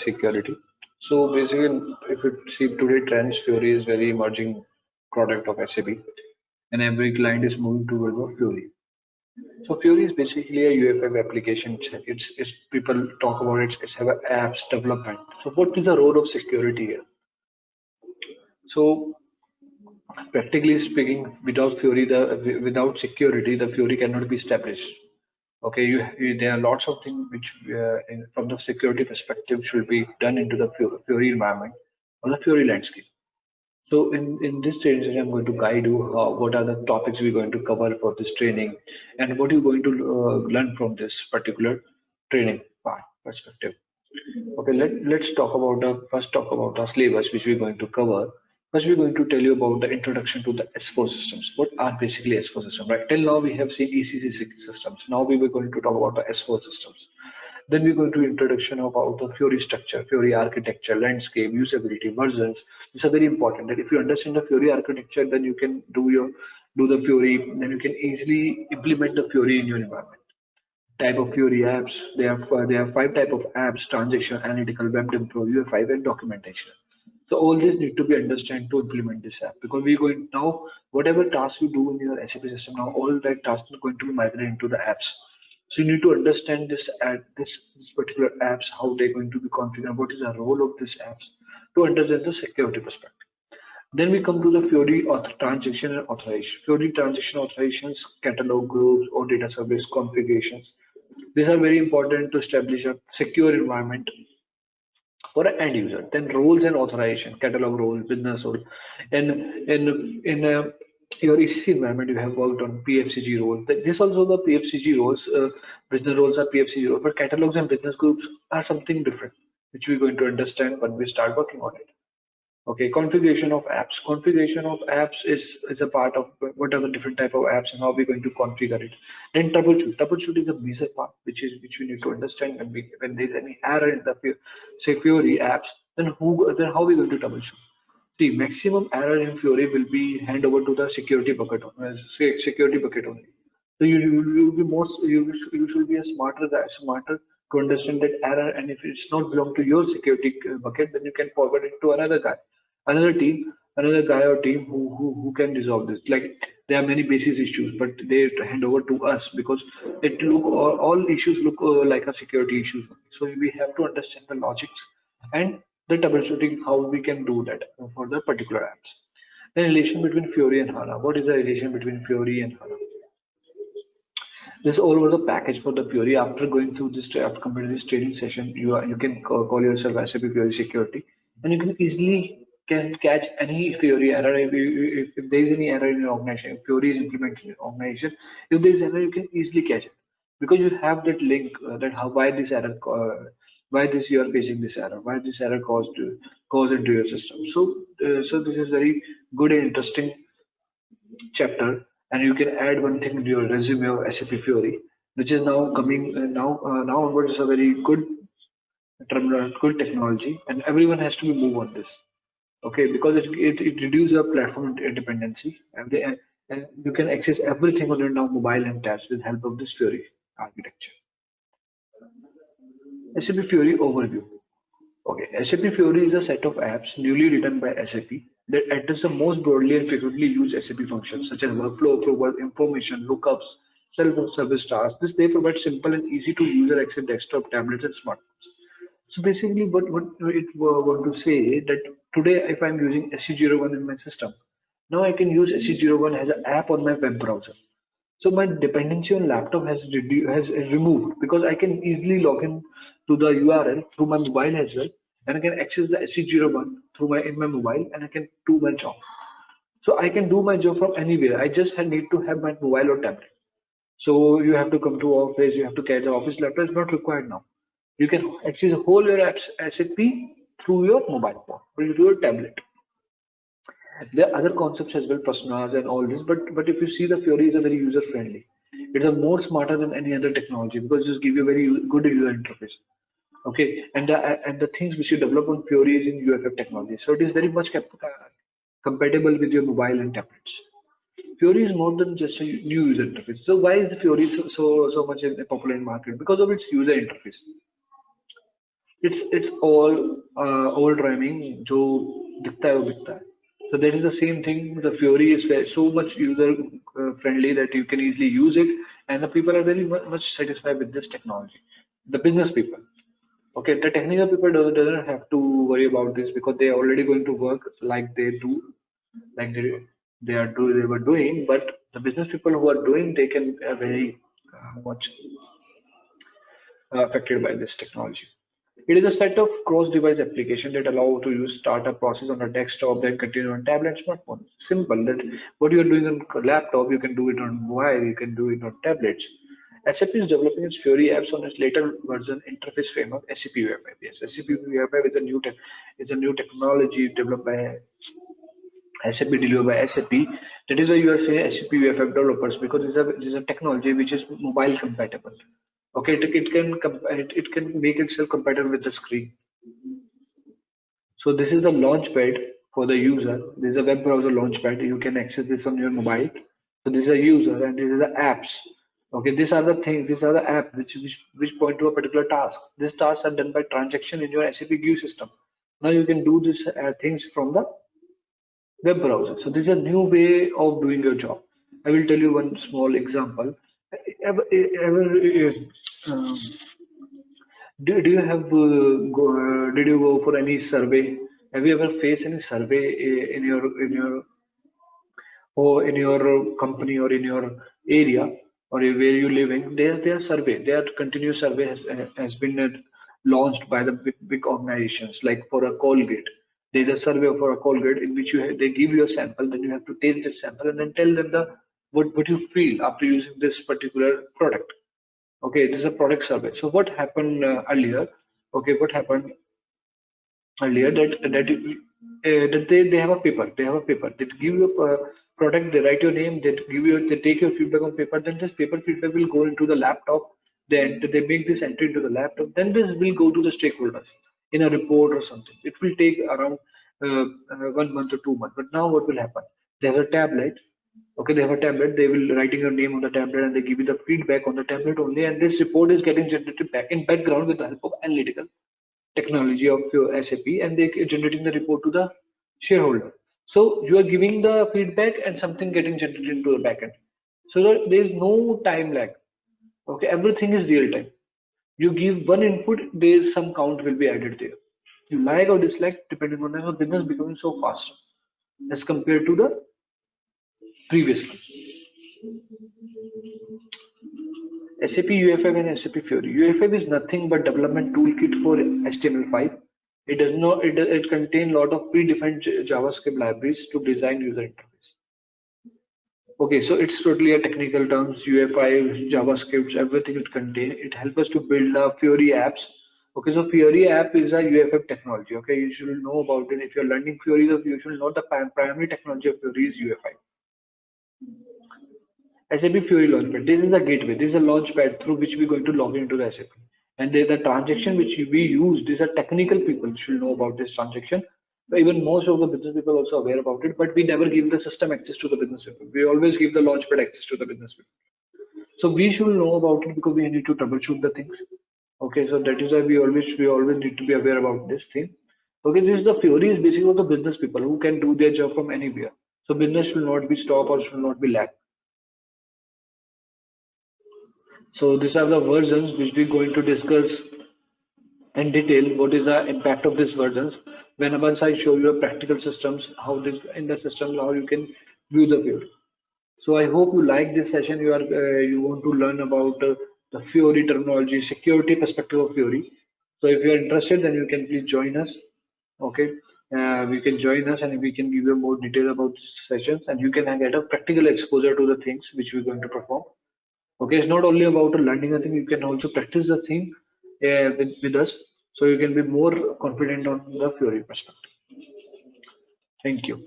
security. So basically, if you see today trends, Fury is very emerging product of SAP, and every client is moving towards a Fury. So Fury is basically a UFM application. It's people talk about it. It's have a apps development. So what is the role of security here? So practically speaking, without Fury, without security, the Fury cannot be established. Okay, there are lots of things which, from the security perspective, should be done into the Fury environment or the Fury landscape. So in this training session, I'm going to guide you what are the topics we're going to cover for this training, and what you're going to learn from this particular training part perspective. Okay, let's talk about the syllabus which we're going to cover. First, we're going to tell you about the introduction to the S4 systems. What are basically S4 systems, right? Till now we have seen ECC systems. Now we were going to talk about the S4 systems. Then we're going to introduction about the Fury structure, Fury architecture, landscape, usability, versions. These are very important. That if you understand the Fury architecture, then you can do the Fury, then you can easily implement the Fury in your environment. Type of Fury apps. They have five type of apps: transaction, analytical, web developer, UI5, and documentation. So all this need to be understand to implement this app, because we're going now, whatever task you do in your SAP system now, all that tasks are going to be migrated into the apps. So you need to understand this particular apps, how they're going to be configured, what is the role of these apps, to understand the security perspective. Then we come to the Fury transaction and authorization. Fury transaction authorizations, catalog groups, or data service configurations. These are very important to establish a secure environment for an end user. Then roles and authorization, catalog role, business role. And in your ECC environment, you have worked on PFCG roles. This also the PFCG roles, business roles are PFCG roles, but catalogs and business groups are something different, which we're going to understand when we start working on it. Okay, configuration of apps. Configuration of apps is a part of what are the different type of apps and how we're going to configure it. Then troubleshoot. Troubleshoot is a major part which we need to understand when there's any error in the say Fury apps. Then how we going to troubleshoot? The maximum error in Fury will be hand over to the security bucket, security bucket only. So you will be more you should be a smarter to understand that error, and if it's not belong to your security bucket, then you can forward it to another guy, another guy or team who can resolve this. Like there are many basis issues, but they hand over to us because it look all issues look like a security issue. So we have to understand the logics and the troubleshooting how we can do that for the particular apps. The relation between Fury and HANA. What is the relation between Fury and HANA? This all was a package for the Fury. After going through this, after completing this training session, you can call yourself SAP Fury Security, and you can easily can catch any Fury error. If there is any error in your organization, if Fury is implemented in your organization, if there is error, you can easily catch it because you have that link that how why this error, why this you are facing this error, why this error caused into your system. So this is very good and interesting chapter, and you can add one thing to your resume of SAP Fury, which is now coming now onwards is a very good good technology, and everyone has to be move on this. Okay, because it reduces your platform dependency, and you can access everything on your now mobile and tabs with help of this Fury architecture. SAP Fury overview. Okay, SAP Fury is a set of apps newly written by SAP that address the most broadly and frequently used SAP functions such as workflow approval, information, lookups, self-service tasks. This they provide simple and easy to user access desktop, tablets, and smartphones. So basically, what it want to say that today, if I'm using SC01 in my system, now I can use SC01 as an app on my web browser. So my dependency on laptop has removed because I can easily log in to the URL through my mobile as well, and I can access the SC01 through my in my mobile, and I can do my job. So I can do my job from anywhere. I just need to have my mobile or tablet. So you have to come to office, you have to carry the office laptop. It's not required now. You can access whole your apps SAP through your mobile phone or through your tablet. There are other concepts as well, personas and all this, but if you see the Fury is a very user friendly. It's a more smarter than any other technology because it just give you a very good user interface. Okay, and the things which you develop on Fury is in UFF technology, so it is very much compatible with your mobile and tablets. Fury is more than just a new user interface. So why is the Fury so much in the popular in market? Because of its user interface. it's all rhyming जो दिखता है वो बिकता है. So that is the same thing. The Fury is so much user friendly that you can easily use it, and the people are very much satisfied with this technology. The business people, okay, the technical people doesn't have to worry about this because they are already going to work like they do, like they were doing. But the business people who are doing, they can very much affected by this technology. It is a set of cross-device application that allow to use startup process on a desktop that continue on tablet smartphone. Simple that what you are doing on laptop, you can do it on mobile, you can do it on tablets. SAP is developing its Fury apps on its later version interface framework SAP UFI. Yes, SAP UFI is a new technology developed by SAP, delivered by SAP. That is why you are saying SAP UFI developers, because this is a technology which is mobile compatible. Okay, it can make itself compatible with the screen. So this is the launchpad for the user. This is a web browser launchpad. You can access this on your mobile. So this is a user and this is the apps. Okay, these are the things. These are the apps which point to a particular task. These tasks are done by transaction in your SAP GUI system. Now you can do these things from the web browser. So this is a new way of doing your job. I will tell you one small example. Ever, um, do you have did you go for any survey? Have you ever faced any survey in your company or in your area or where you living? Their survey, their continuous survey has been launched by the big organizations like for a Colgate. There's a survey for a Colgate in which they give you a sample, then you have to taste the sample and then tell them what you feel after using this particular product. Okay, this is a product survey. So what happened earlier? Okay, what happened earlier that they have a paper. They have a paper. They give you a product. They write your name. They take your feedback on paper. Then this paper feedback will go into the laptop. Then they make this entry into the laptop. Then this will go to the stakeholders in a report or something. It will take around 1 month or 2 months. But now what will happen? They have a tablet. Okay, they have a tablet. They will writing your name on the tablet and they give you the feedback on the tablet only. And this report is getting generated back in background with the help of analytical technology of your SAP, and they generating the report to the shareholder. So you are giving the feedback and something getting generated into the backend. So that there is no time lag. Okay, everything is real time. You give one input, there is some count will be added there. You like or dislike depending on the business becoming so fast as compared to the previous one. SAP UFI and SAP Fiori. UFI is nothing but development toolkit for HTML5. It does not. It contains a lot of predefined JavaScript libraries to design user interface. Okay, so it's totally a technical terms. UFI, JavaScript, everything it contains. It helps us to build a Fiori apps. Okay, so Fiori app is a UFI technology. Okay, you should know about it. If you're learning Fiori, you should know the primary technology of Fiori is UFI. SAP Fiori Launchpad. This is the gateway. This is a launchpad through which we're going to log into the SAP. And the transaction which we use, these are technical people should know about this transaction. But even most of the business people also aware about it, but we never give the system access to the business people. We always give the launchpad access to the business people. So we should know about it because we need to troubleshoot the things. Okay, so that is why we always need to be aware about this thing. Okay, this is the Fiori is basically for the business people who can do their job from anywhere. So business should not be stopped or should not be lagged. So these are the versions which we're going to discuss in detail. What is the impact of these versions? When once I show you a practical systems, how this in the system, how you can view the Fiori. So I hope you like this session. You want to learn about the Fiori terminology, security perspective of Fiori. So if you are interested, then you can please join us. Okay, we can join us and we can give you more detail about sessions, and you can get a practical exposure to the things which we're going to perform. Okay, it's not only about learning a thing, you can also practice the thing with us, so you can be more confident on the Fiori perspective. Thank you.